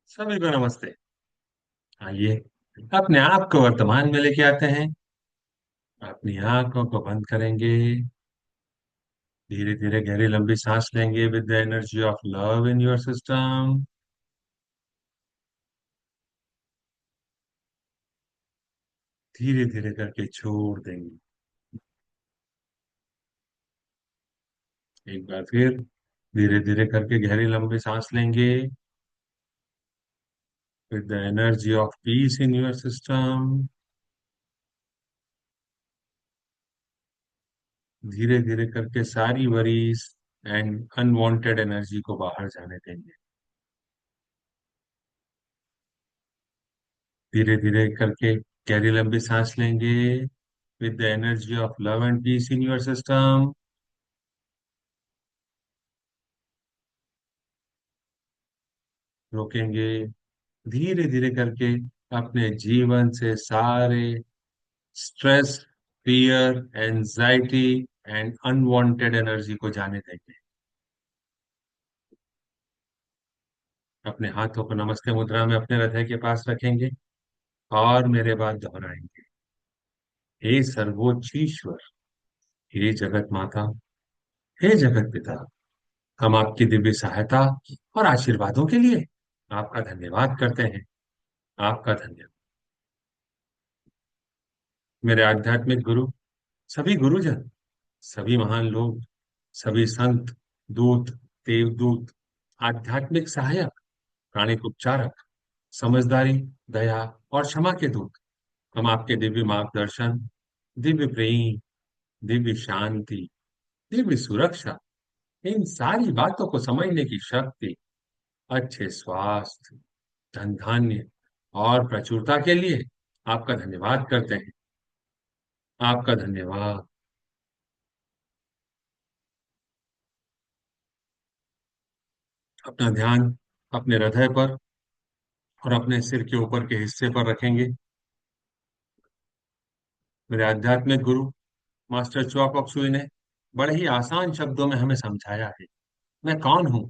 सभी को नमस्ते। आइए अपने आप को वर्तमान में लेके आते हैं। अपनी आंखों को बंद करेंगे। धीरे धीरे गहरी लंबी सांस लेंगे with the energy of love in your system. धीरे धीरे करके छोड़ देंगे। एक बार फिर धीरे धीरे करके गहरी लंबी सांस लेंगे with the energy of peace in your system. धीरे धीरे करके सारी वरीज एंड अनवांटेड एनर्जी को बाहर जाने देंगे। धीरे धीरे करके गहरी लंबी सांस लेंगे with the energy of love and peace in your system। रोकेंगे। धीरे धीरे करके अपने जीवन से सारे stress, fear, anxiety and unwanted energy को जाने देंगे। अपने हाथों को नमस्ते मुद्रा में अपने हृदय के पास रखेंगे और मेरे बाद दोहराएंगे। हे सर्वोच्च ईश्वर, हे जगत माता, हे जगत पिता, हम आपकी दिव्य सहायता और आशीर्वादों के लिए आपका धन्यवाद करते हैं। आपका धन्यवाद। मेरे आध्यात्मिक गुरु, सभी गुरुजन, सभी महान लोग, सभी संत, दूत, देवदूत, आध्यात्मिक सहायक, प्राणिक उपचारक, समझदारी, दया और क्षमा के दूत, हम आपके दिव्य मार्गदर्शन, दिव्य प्रेम, दिव्य शांति, दिव्य सुरक्षा, इन सारी बातों को समझने की शक्ति, अच्छे स्वास्थ्य, धन धान्य और प्रचुरता के लिए आपका धन्यवाद करते हैं। आपका धन्यवाद। अपना ध्यान अपने हृदय पर और अपने सिर के ऊपर के हिस्से पर रखेंगे। मेरे आध्यात्मिक गुरु मास्टर च्वाक ऑफ सुई ने बड़े ही आसान शब्दों में हमें समझाया है। मैं कौन हूं?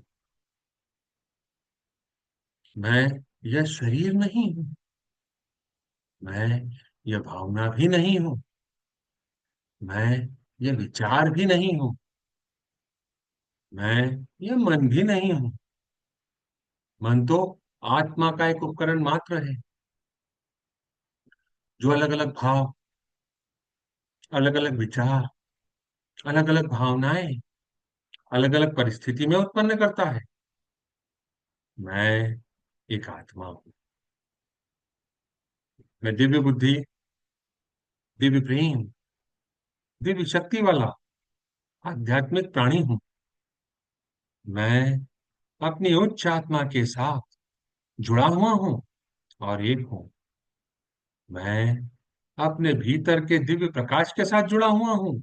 मैं यह शरीर नहीं हूं। मैं यह भावना भी नहीं हूं। मैं यह विचार भी नहीं हूं। मैं यह मन भी नहीं हूं। मन तो आत्मा का एक उपकरण मात्र है, जो अलग अलग भाव, अलग अलग विचार, अलग अलग भावनाएं, अलग अलग परिस्थिति में उत्पन्न करता है। मैं एक आत्मा हूं। मैं दिव्य बुद्धि, दिव्य प्रेम, दिव्य शक्ति वाला आध्यात्मिक प्राणी हूं। मैं अपनी उच्च आत्मा के साथ जुड़ा हुआ हूं और एक हूं। मैं अपने भीतर के दिव्य प्रकाश के साथ जुड़ा हुआ हूं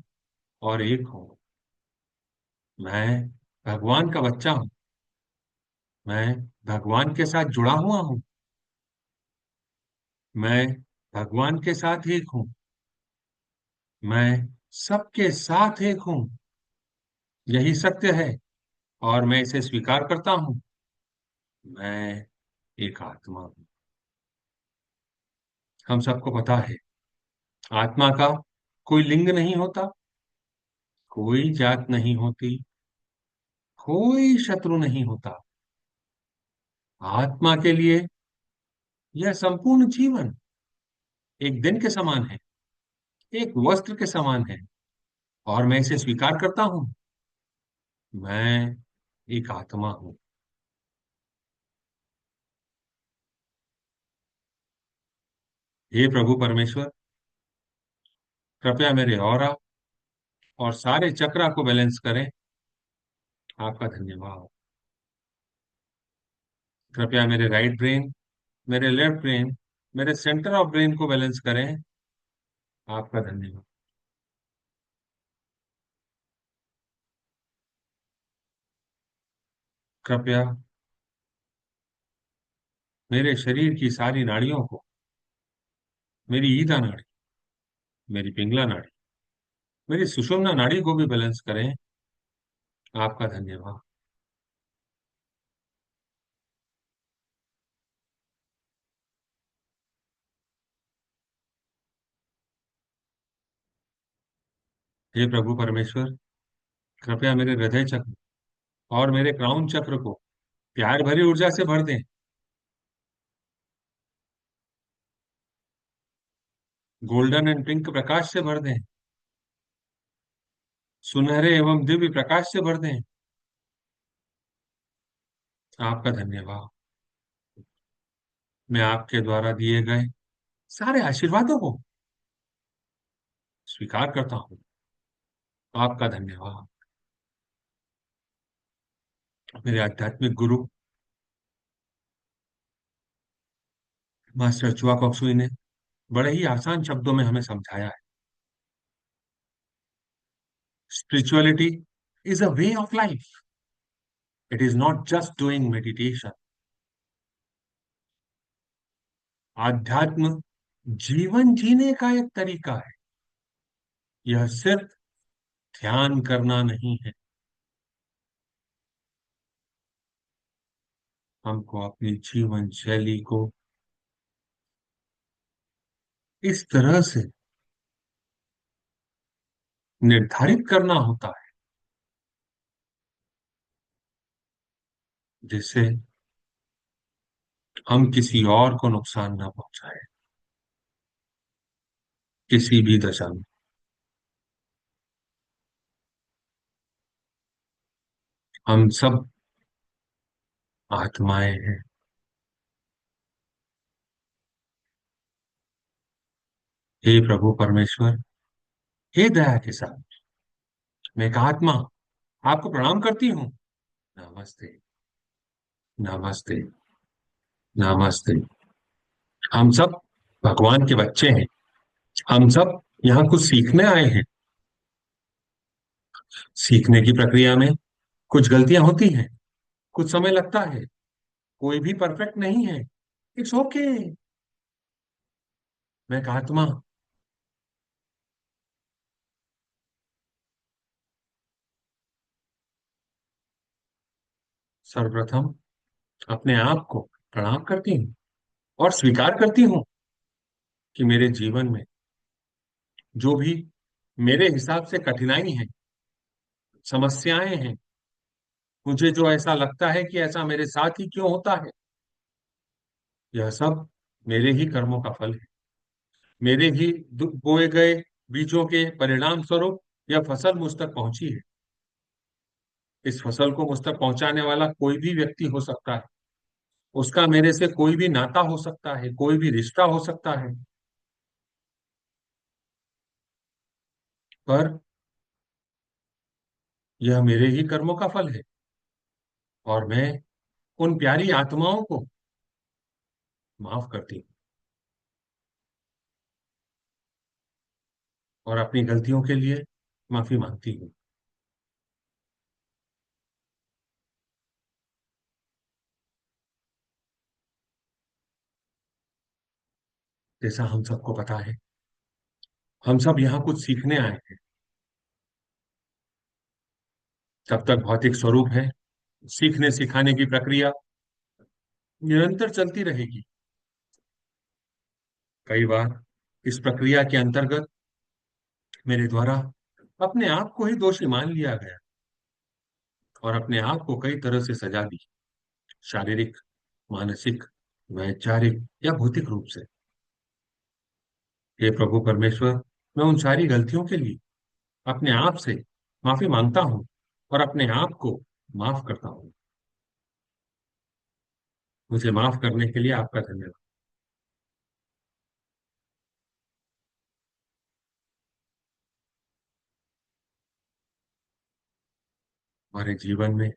और एक हूं। मैं भगवान का बच्चा हूं। मैं भगवान के साथ जुड़ा हुआ हूं। मैं भगवान के साथ एक हूं। मैं सबके साथ एक हूं। यही सत्य है और मैं इसे स्वीकार करता हूं। मैं एक आत्मा हूं। हम सबको पता है, आत्मा का कोई लिंग नहीं होता, कोई जात नहीं होती, कोई शत्रु नहीं होता। आत्मा के लिए यह संपूर्ण जीवन एक दिन के समान है, एक वस्त्र के समान है और मैं इसे स्वीकार करता हूं। मैं एक आत्मा हूं। हे प्रभु परमेश्वर, कृपया मेरे ऑरा और सारे चक्रा को बैलेंस करें। आपका धन्यवाद। कृपया मेरे राइट ब्रेन, मेरे लेफ्ट ब्रेन, मेरे सेंटर ऑफ ब्रेन को बैलेंस करें। आपका धन्यवाद। कृपया मेरे शरीर की सारी नाड़ियों को, मेरी ईदा नाड़ी, मेरी पिंगला नाड़ी, मेरी सुषुम्ना नाड़ी को भी बैलेंस करें। आपका धन्यवाद। हे प्रभु परमेश्वर, कृपया मेरे हृदय चक्र और मेरे क्राउन चक्र को प्यार भरी ऊर्जा से भर दें। गोल्डन एंड पिंक प्रकाश से भर दें। सुनहरे एवं दिव्य प्रकाश से भर दें। आपका धन्यवाद। मैं आपके द्वारा दिए गए सारे आशीर्वादों को स्वीकार करता हूँ। आपका धन्यवाद। मेरे आध्यात्मिक गुरु मास्टर चुआ कॉक्सुई ने बड़े ही आसान शब्दों में हमें समझाया है। Spirituality is a way of life. It is not just doing meditation. आध्यात्म जीवन जीने का एक तरीका है। यह सिर्फ ध्यान करना नहीं है। हमको अपनी जीवन शैली को इस तरह से निर्धारित करना होता है जिससे हम किसी और को नुकसान ना पहुंचाए, किसी भी दशा में। हम सब आत्माएं हैं। हे प्रभु परमेश्वर, हे दया के साथ, मैं एक आत्मा आपको प्रणाम करती हूँ। नमस्ते। नमस्ते। नमस्ते। हम सब भगवान के बच्चे हैं। हम सब यहाँ कुछ सीखने आए हैं। सीखने की प्रक्रिया में कुछ गलतियां होती हैं, कुछ समय लगता है। कोई भी परफेक्ट नहीं है। It's okay. मैं एक आत्मा। सर्वप्रथम अपने आप को प्रणाम करती हूँ और स्वीकार करती हूँ कि मेरे जीवन में जो भी मेरे हिसाब से कठिनाई है, समस्याएं हैं, मुझे जो ऐसा लगता है कि ऐसा मेरे साथ ही क्यों होता है, यह सब मेरे ही कर्मों का फल है। मेरे ही बोए गए बीजों के परिणाम स्वरूप यह फसल मुझ तक पहुंची है। इस फसल को मुझ तक पहुंचाने वाला कोई भी व्यक्ति हो सकता है। उसका मेरे से कोई भी नाता हो सकता है, कोई भी रिश्ता हो सकता है। पर यह मेरे ही कर्मों का फल है। और मैं उन प्यारी आत्माओं को माफ करती हूँ और अपनी गलतियों के लिए माफी मांगती हूँ। जैसा हम सबको पता है, हम सब यहाँ कुछ सीखने आए हैं। जब तक भौतिक स्वरूप है, सीखने सिखाने की प्रक्रिया निरंतर चलती रहेगी। कई बार इस प्रक्रिया के अंतर्गत मेरे द्वारा अपने आप को ही दोषी मान लिया गया और अपने आप को कई तरह से सजा दी। शारीरिक, मानसिक, वैचारिक या भौतिक रूप से। हे प्रभु परमेश्वर, मैं उन सारी गलतियों के लिए अपने आप से माफी मांगता हूँ और अपने आप को माफ करता हूँ। मुझे माफ करने के लिए आपका धन्यवाद। हमारे जीवन में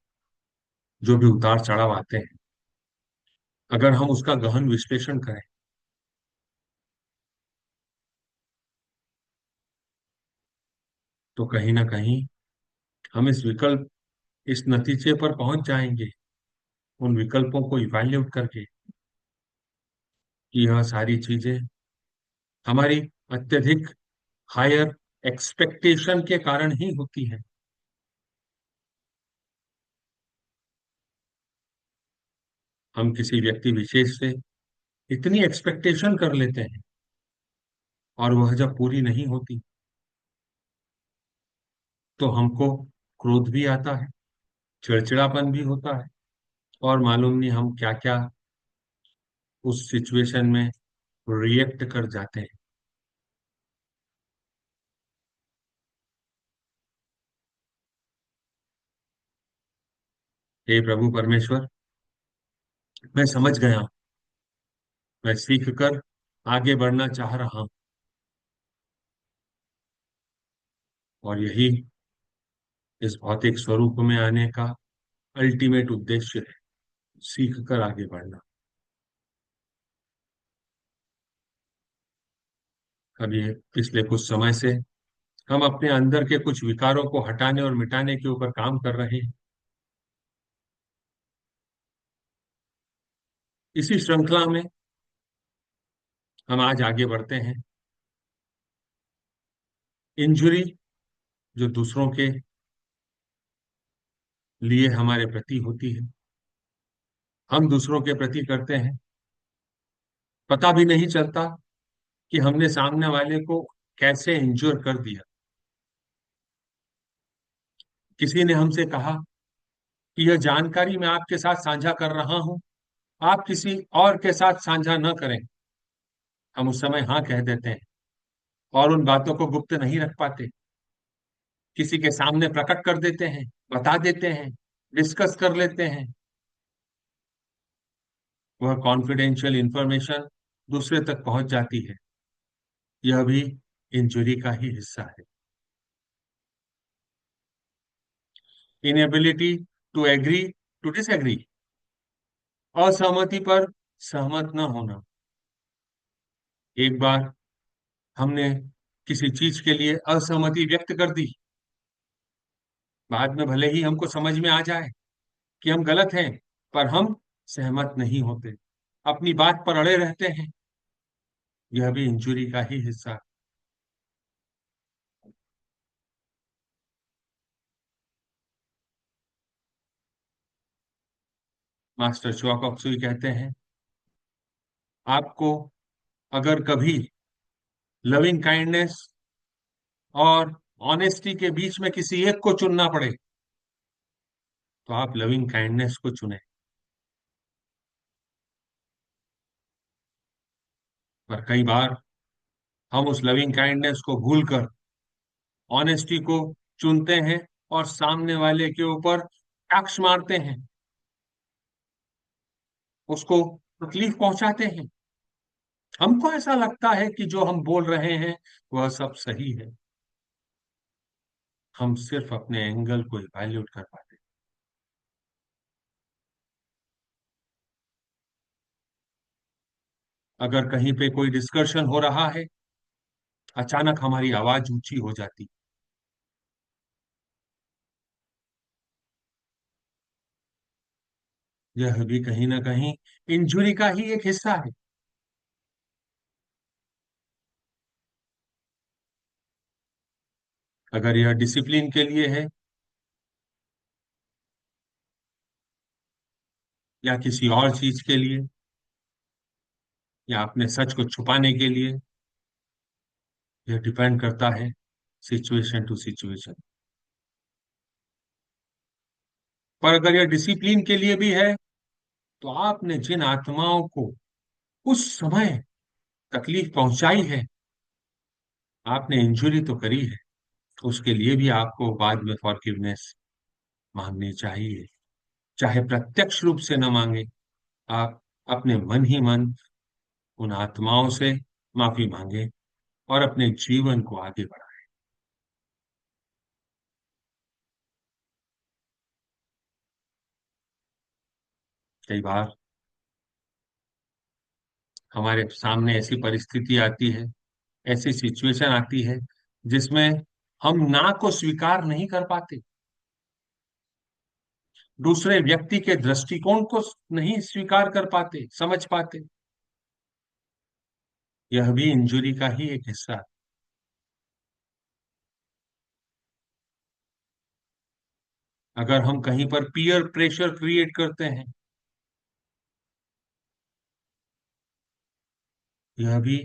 जो भी उतार चढ़ाव आते हैं, अगर हम उसका गहन विश्लेषण करें तो कहीं ना कहीं हम इस नतीजे पर पहुंच जाएंगे, उन विकल्पों को इवैल्यूएट करके, कि यह सारी चीजें हमारी अत्यधिक हायर एक्सपेक्टेशन के कारण ही होती है। हम किसी व्यक्ति विशेष से इतनी एक्सपेक्टेशन कर लेते हैं और वह जब पूरी नहीं होती तो हमको क्रोध भी आता है, चिड़चिड़ापन भी होता है, और मालूम नहीं हम क्या क्या उस सिचुएशन में रिएक्ट कर जाते हैं। हे प्रभु परमेश्वर, मैं समझ गया हूं, मैं सीख कर आगे बढ़ना चाह रहा हूं, और यही इस भौतिक स्वरूप में आने का अल्टीमेट उद्देश्य है, सीख कर आगे बढ़ना। अभी पिछले कुछ समय से हम अपने अंदर के कुछ विकारों को हटाने और मिटाने के ऊपर काम कर रहे हैं। इसी श्रृंखला में हम आज आगे बढ़ते हैं। इंजुरी जो दूसरों के लिए हमारे प्रति होती है, हम दूसरों के प्रति करते हैं, पता भी नहीं चलता कि हमने सामने वाले को कैसे इंजोर कर दिया। किसी ने हमसे कहा कि यह जानकारी मैं आपके साथ साझा कर रहा हूं, आप किसी और के साथ साझा न करें। हम उस समय हाँ कह देते हैं और उन बातों को गुप्त नहीं रख पाते, किसी के सामने प्रकट कर देते हैं, बता देते हैं, डिस्कस कर लेते हैं। वह कॉन्फिडेंशियल इंफॉर्मेशन दूसरे तक पहुंच जाती है। यह भी इंजुरी का ही हिस्सा है। Inability to agree to disagree, असहमति पर सहमत न होना। एक बार हमने किसी चीज के लिए असहमति व्यक्त कर दी, बाद में भले ही हमको समझ में आ जाए कि हम गलत हैं, पर हम सहमत नहीं होते, अपनी बात पर अड़े रहते हैं। यह भी इंजुरी का ही हिस्सा है। मास्टर चुआकॉक्सुई कहते हैं, आपको अगर कभी लविंग काइंडनेस और ऑनेस्टी के बीच में किसी एक को चुनना पड़े, तो आप लविंग काइंडनेस को चुने। पर कई बार हम उस लविंग काइंडनेस को भूलकर ऑनेस्टी को चुनते हैं और सामने वाले के ऊपर टैक्स मारते हैं, उसको तकलीफ पहुंचाते हैं। हमको ऐसा लगता है कि जो हम बोल रहे हैं वह सब सही है, हम सिर्फ अपने एंगल को इवैल्यूएट कर पाते हैं। अगर कहीं पे कोई डिस्कशन हो रहा है, अचानक हमारी आवाज ऊंची हो जाती, यह भी कहीं ना कहीं इंजुरी का ही एक हिस्सा है। अगर यह डिसिप्लिन के लिए है या किसी और चीज के लिए, या अपने सच को छुपाने के लिए, यह डिपेंड करता है सिचुएशन टू सिचुएशन। पर अगर यह डिसिप्लिन के लिए भी है, तो आपने जिन आत्माओं को उस समय तकलीफ पहुंचाई है, आपने इंजुरी तो करी है, उसके लिए भी आपको बाद में फॉरगिवनेस मांगनी चाहिए। चाहे प्रत्यक्ष रूप से न मांगे, आप अपने मन ही मन उन आत्माओं से माफी मांगे और अपने जीवन को आगे बढ़ाए। कई बार हमारे सामने ऐसी परिस्थिति आती है, ऐसी सिचुएशन आती है जिसमें हम ना को स्वीकार नहीं कर पाते, दूसरे व्यक्ति के दृष्टिकोण को नहीं स्वीकार कर पाते, समझ पाते। यह भी इंजुरी का ही एक हिस्सा है। अगर हम कहीं पर पीयर प्रेशर क्रिएट करते हैं, यह भी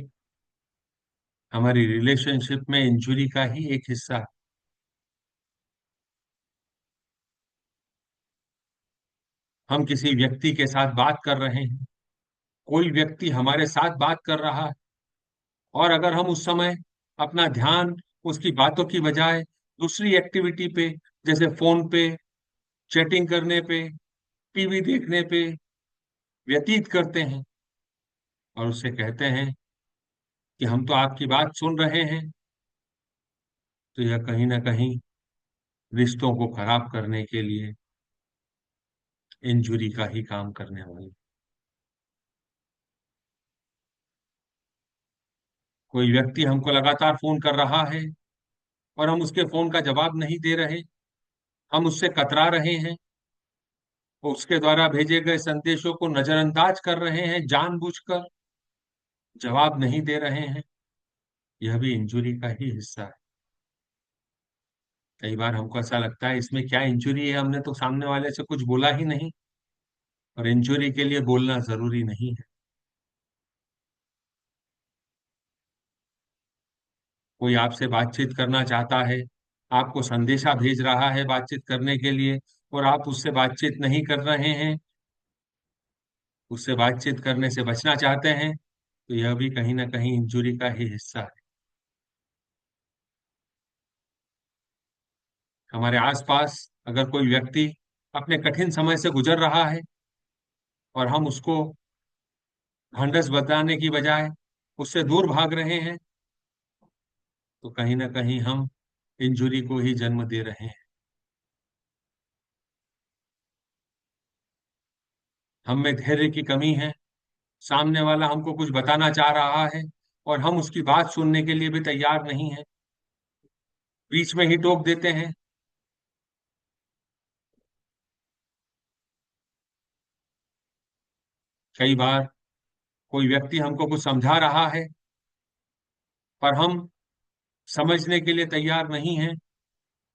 हमारी रिलेशनशिप में इंजुरी का ही एक हिस्सा है। हम किसी व्यक्ति के साथ बात कर रहे हैं, कोई व्यक्ति हमारे साथ बात कर रहा है, और अगर हम उस समय अपना ध्यान उसकी बातों की बजाय दूसरी एक्टिविटी पे, जैसे फोन पे, चैटिंग करने पे, टीवी देखने पे व्यतीत करते हैं, और उससे कहते हैं कि हम तो आपकी बात सुन रहे हैं, तो यह कहीं ना कहीं रिश्तों को खराब करने के लिए इंजुरी का ही काम करने वाली। कोई व्यक्ति हमको लगातार फोन कर रहा है और हम उसके फोन का जवाब नहीं दे रहे, हम उससे कतरा रहे हैं, उसके द्वारा भेजे गए संदेशों को नजरअंदाज कर रहे हैं, जानबूझकर जवाब नहीं दे रहे हैं, यह भी इंजुरी का ही हिस्सा है। कई बार हमको ऐसा लगता है इसमें क्या इंजुरी है, हमने तो सामने वाले से कुछ बोला ही नहीं, और इंजुरी के लिए बोलना जरूरी नहीं है। कोई आपसे बातचीत करना चाहता है, आपको संदेशा भेज रहा है बातचीत करने के लिए, और आप उससे बातचीत नहीं कर रहे हैं, उससे बातचीत करने से बचना चाहते हैं, तो यह भी कहीं ना कहीं इंजुरी का ही हिस्सा है। हमारे आसपास अगर कोई व्यक्ति अपने कठिन समय से गुजर रहा है और हम उसको ढांढस बताने की बजाय उससे दूर भाग रहे हैं, तो कहीं ना कहीं हम इंजुरी को ही जन्म दे रहे हैं। हम में धैर्य की कमी है, सामने वाला हमको कुछ बताना चाह रहा है और हम उसकी बात सुनने के लिए भी तैयार नहीं है, बीच में ही टोक देते हैं। कई बार कोई व्यक्ति हमको कुछ समझा रहा है, पर हम समझने के लिए तैयार नहीं हैं,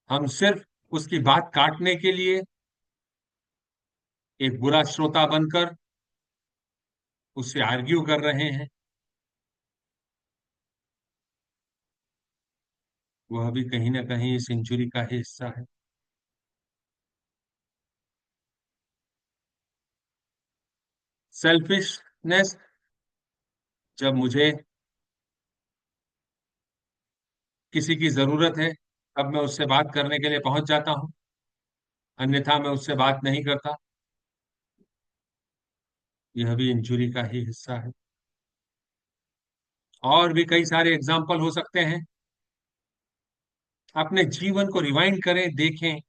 हम सिर्फ उसकी बात काटने के लिए एक बुरा श्रोता बनकर उससे आर्ग्यू कर रहे हैं। वह भी कहीं ना कहीं इस इंजुरी का ही हिस्सा है। सेल्फिशनेस, जब मुझे किसी की जरूरत है तब मैं उससे बात करने के लिए पहुंच जाता हूं, अन्यथा मैं उससे बात नहीं करता, यह भी इंजुरी का ही हिस्सा है। और भी कई सारे एग्जाम्पल हो सकते हैं। अपने जीवन को रिवाइंड करें, देखें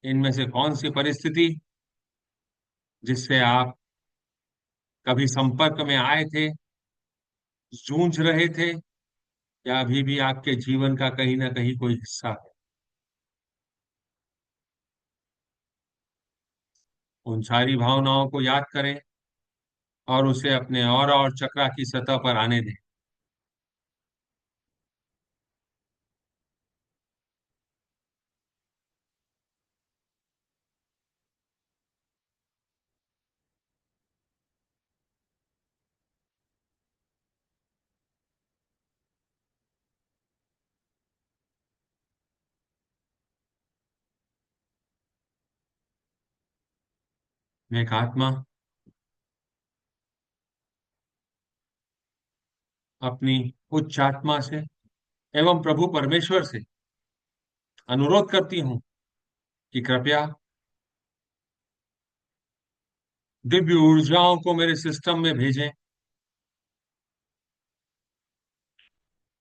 इनमें से कौन सी परिस्थिति जिससे आप कभी संपर्क में आए थे, जूझ रहे थे, या अभी भी आपके जीवन का कहीं ना कहीं कोई हिस्सा है। उन सारी भावनाओं को याद करें और उसे अपने और चक्रा की सतह पर आने दें। एक आत्मा अपनी उच्च आत्मा से एवं प्रभु परमेश्वर से अनुरोध करती हूँ कि कृपया दिव्य ऊर्जाओं को मेरे सिस्टम में भेजें।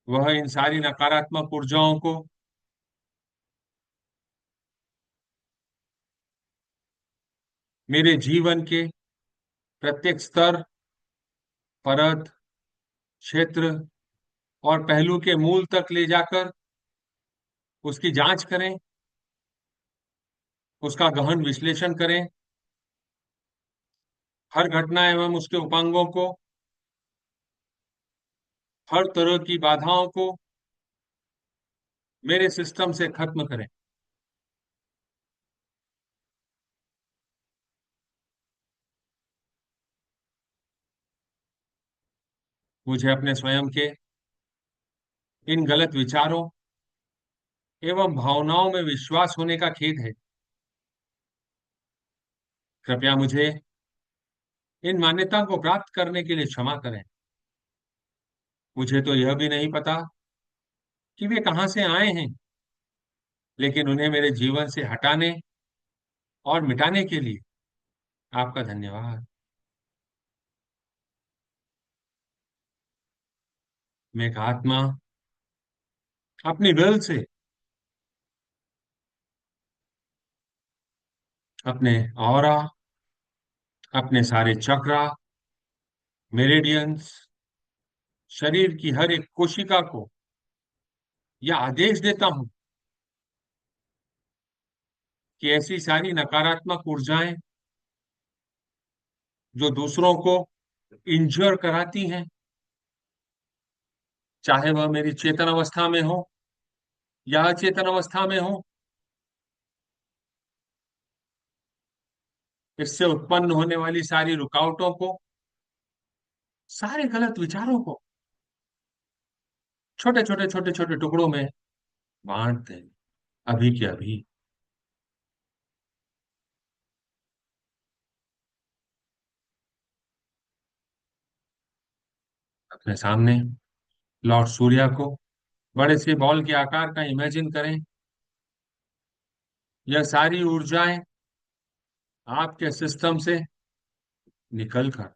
वह इन सारी नकारात्मक ऊर्जाओं को मेरे जीवन के प्रत्येक स्तर, परत, क्षेत्र और पहलू के मूल तक ले जाकर उसकी जांच करें, उसका गहन विश्लेषण करें, हर घटना एवं उसके उपांगों को, हर तरह की बाधाओं को मेरे सिस्टम से खत्म करें। मुझे अपने स्वयं के इन गलत विचारों एवं भावनाओं में विश्वास होने का खेद है। कृपया मुझे इन मान्यता को प्राप्त करने के लिए क्षमा करें। मुझे तो यह भी नहीं पता कि वे कहाँ से आए हैं, लेकिन उन्हें मेरे जीवन से हटाने और मिटाने के लिए आपका धन्यवाद। मैं एक आत्मा अपनी विल से अपने ऑरा, अपने सारे चक्रा, मेरिडियंस, शरीर की हर एक कोशिका को यह आदेश देता हूं कि ऐसी सारी नकारात्मक ऊर्जाएं जो दूसरों को इंजर कराती हैं, चाहे वह मेरी चेतन अवस्था में हो या अचेतन अवस्था में हो, इससे उत्पन्न होने वाली सारी रुकावटों को, सारे गलत विचारों को छोटे छोटे छोटे छोटे टुकड़ों में बांट दें, अभी के अभी। अपने सामने लॉर्ड सूर्या को बड़े से बॉल के आकार का इमेजिन करें। यह सारी ऊर्जाएं आपके सिस्टम से निकलकर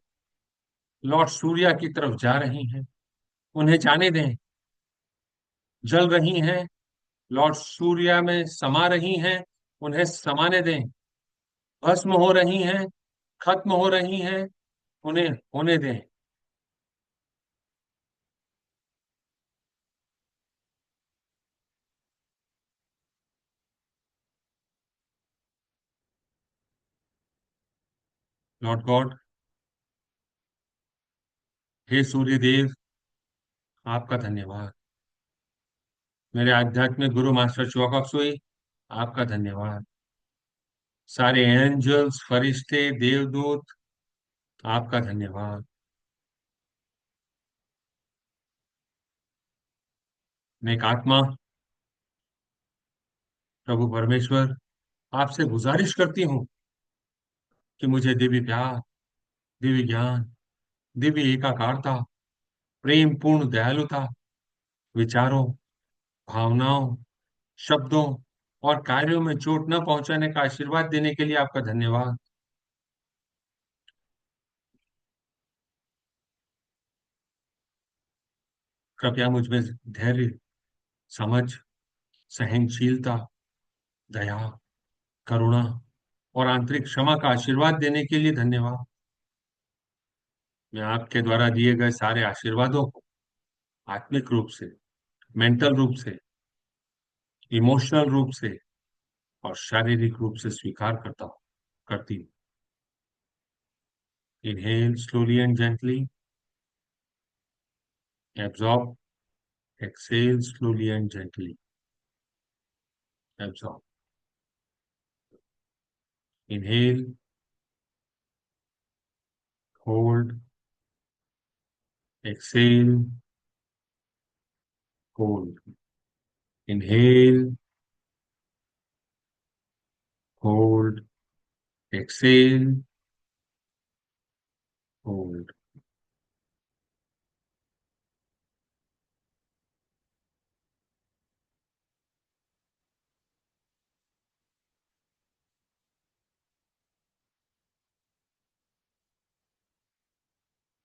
लॉर्ड सूर्या की तरफ जा रही हैं। उन्हें जाने दें, जल रही हैं, लॉर्ड सूर्या में समा रही हैं, उन्हें समाने दें। भस्म हो रही हैं, खत्म हो रही हैं, उन्हें होने दें। लॉर्ड गॉड, हे सूर्य देव, आपका धन्यवाद। मेरे आध्यात्मिक गुरु मास्टर चुआकसुई, आपका धन्यवाद। सारे एंजल्स, फरिश्ते, देवदूत, आपका धन्यवाद। मैं एक आत्मा, प्रभु परमेश्वर, आपसे गुजारिश करती हूँ कि मुझे दिव्य प्यार, दिव्य ज्ञान, दिव्य एकाकारता, प्रेम पूर्ण दयालुता, विचारों, भावनाओं, शब्दों और कार्यों में चोट न पहुंचाने का आशीर्वाद देने के लिए आपका धन्यवाद। कृपया मुझ में धैर्य, समझ, सहनशीलता, दया, करुणा और आंतरिक क्षमा का आशीर्वाद देने के लिए धन्यवाद। मैं आपके द्वारा दिए गए सारे आशीर्वादों को आत्मिक रूप से, मेंटल रूप से, इमोशनल रूप से और शारीरिक रूप से स्वीकार करता हूँ, करती हूँ। Inhale slowly and gently, absorb, exhale slowly and gently, absorb, inhale, hold, exhale, hold, inhale, hold, exhale, hold.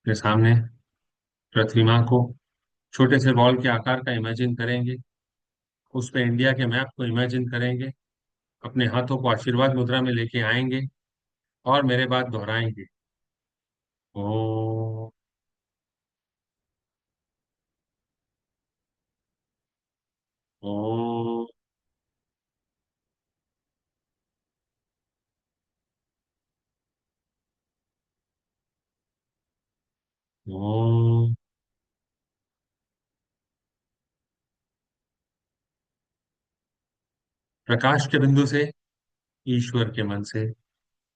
के सामने पृथ्वी माँ को छोटे से बॉल के आकार का इमेजिन करेंगे। उस पे इंडिया के मैप को इमेजिन करेंगे। अपने हाथों को आशीर्वाद मुद्रा में लेके आएंगे और मेरे बाद दोहराएंगे। ओ, ओ, ओ। प्रकाश के बिंदु से ईश्वर के मन से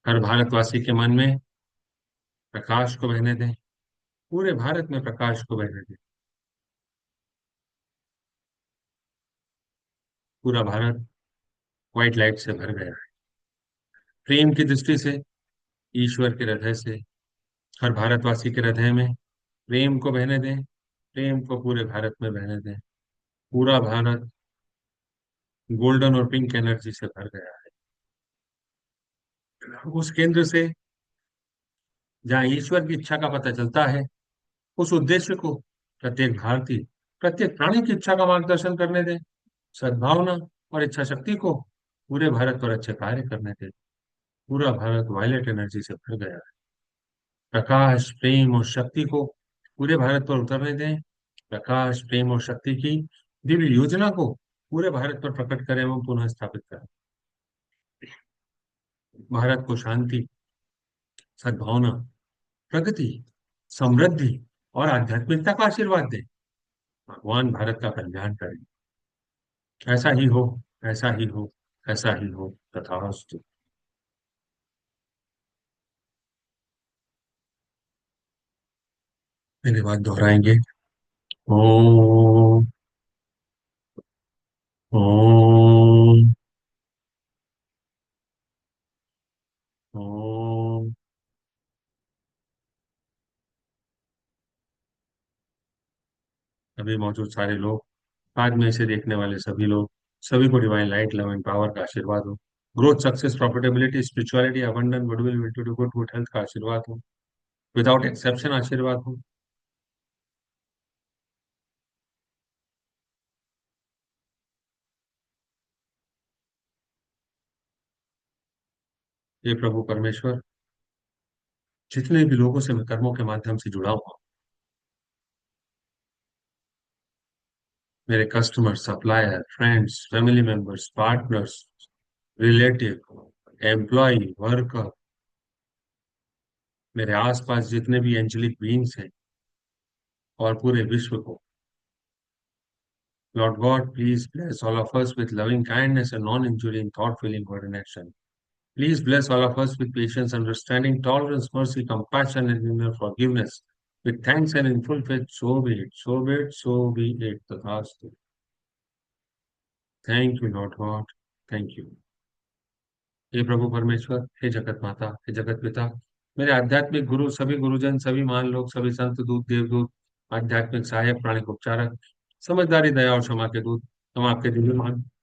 हर भारतवासी के मन में प्रकाश को बहने दें। पूरे भारत में प्रकाश को बहने दें। पूरा भारत व्हाइट लाइट से भर गया है। प्रेम की दृष्टि से ईश्वर के हृदय से हर भारतवासी के हृदय में प्रेम को बहने दें, प्रेम को पूरे भारत में बहने दें। पूरा भारत गोल्डन और पिंक एनर्जी से भर गया है। उस केंद्र से जहाँ ईश्वर की इच्छा का पता चलता है, उस उद्देश्य को प्रत्येक भारतीय, प्रत्येक प्राणी की इच्छा का मार्गदर्शन करने दें। सद्भावना और इच्छा शक्ति को पूरे भारत पर अच्छे कार्य करने दें। पूरा भारत वायलेट एनर्जी से भर गया है। प्रकाश, प्रेम और शक्ति को पूरे भारत पर उतरने दें। प्रकाश, प्रेम और शक्ति की दिव्य योजना को पूरे भारत पर प्रकट करें एवं पुनः स्थापित करें। भारत को शांति, सद्भावना, प्रगति, समृद्धि और आध्यात्मिकता का आशीर्वाद दें। भगवान भारत का कल्याण करें। ऐसा ही हो, ऐसा ही हो, ऐसा ही हो, तथास्तु। मेरी बात दोहराएंगे। ओम। ओम। ओम। अभी मौजूद सारे लोग, बाद में इसे देखने वाले सभी लोग, सभी को divine light, love and power का आशीर्वाद हो। Growth, success, profitability, spirituality, abundance, goodwill, will to do good, good health का आशीर्वाद हो। विदाउट एक्सेप्शन आशीर्वाद हो। ये प्रभु परमेश्वर, जितने भी लोगों से मैं कर्मों के माध्यम से जुड़ा हुआ, मेरे customer, supplier, friends, family members, partners, relative, employee, worker, मेरे आसपास जितने भी एंजेलिक बीइंग्स हैं और पूरे विश्व को, Lord God, please bless all of us with loving kindness and non-injuring thought, feeling, word, and action. Please bless all of us with patience, understanding, tolerance, mercy, compassion, and inner forgiveness. With thanks and in full faith, so be it, so be it, so be it. Tathastu. Thank you, Lord God. Thank you. हे प्रभु परमेश्वर, हे जगत माता, हे जगत पिता, मेरे आध्यात्मिक गुरु, सभी गुरुजन, सभी महान लोग, सभी संत दूत, देवदूत, आध्यात्मिक सहायक, प्राणिक उपचारक, समझदारी, दया और क्षमा के दूत, हम आपके दिव्य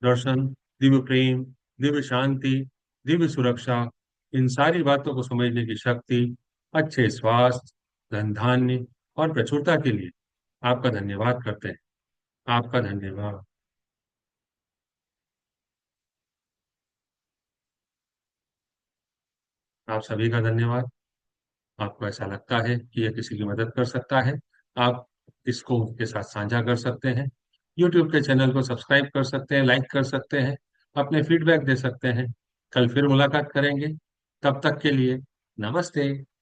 दर्शन, दिव्य प्रेम, दिव्य शांति, दिव्य सुरक्षा, इन सारी बातों को समझने की शक्ति, अच्छे स्वास्थ्य, धन धान्य और प्रचुरता के लिए आपका धन्यवाद करते हैं। आपका धन्यवाद। आप सभी का धन्यवाद। आपको ऐसा लगता है कि यह किसी की मदद कर सकता है, आप इसको उसके साथ साझा कर सकते हैं। यूट्यूब के चैनल को सब्सक्राइब कर सकते हैं, लाइक कर सकते हैं, अपने फीडबैक दे सकते हैं। कल फिर मुलाकात करेंगे। तब तक के लिए नमस्ते।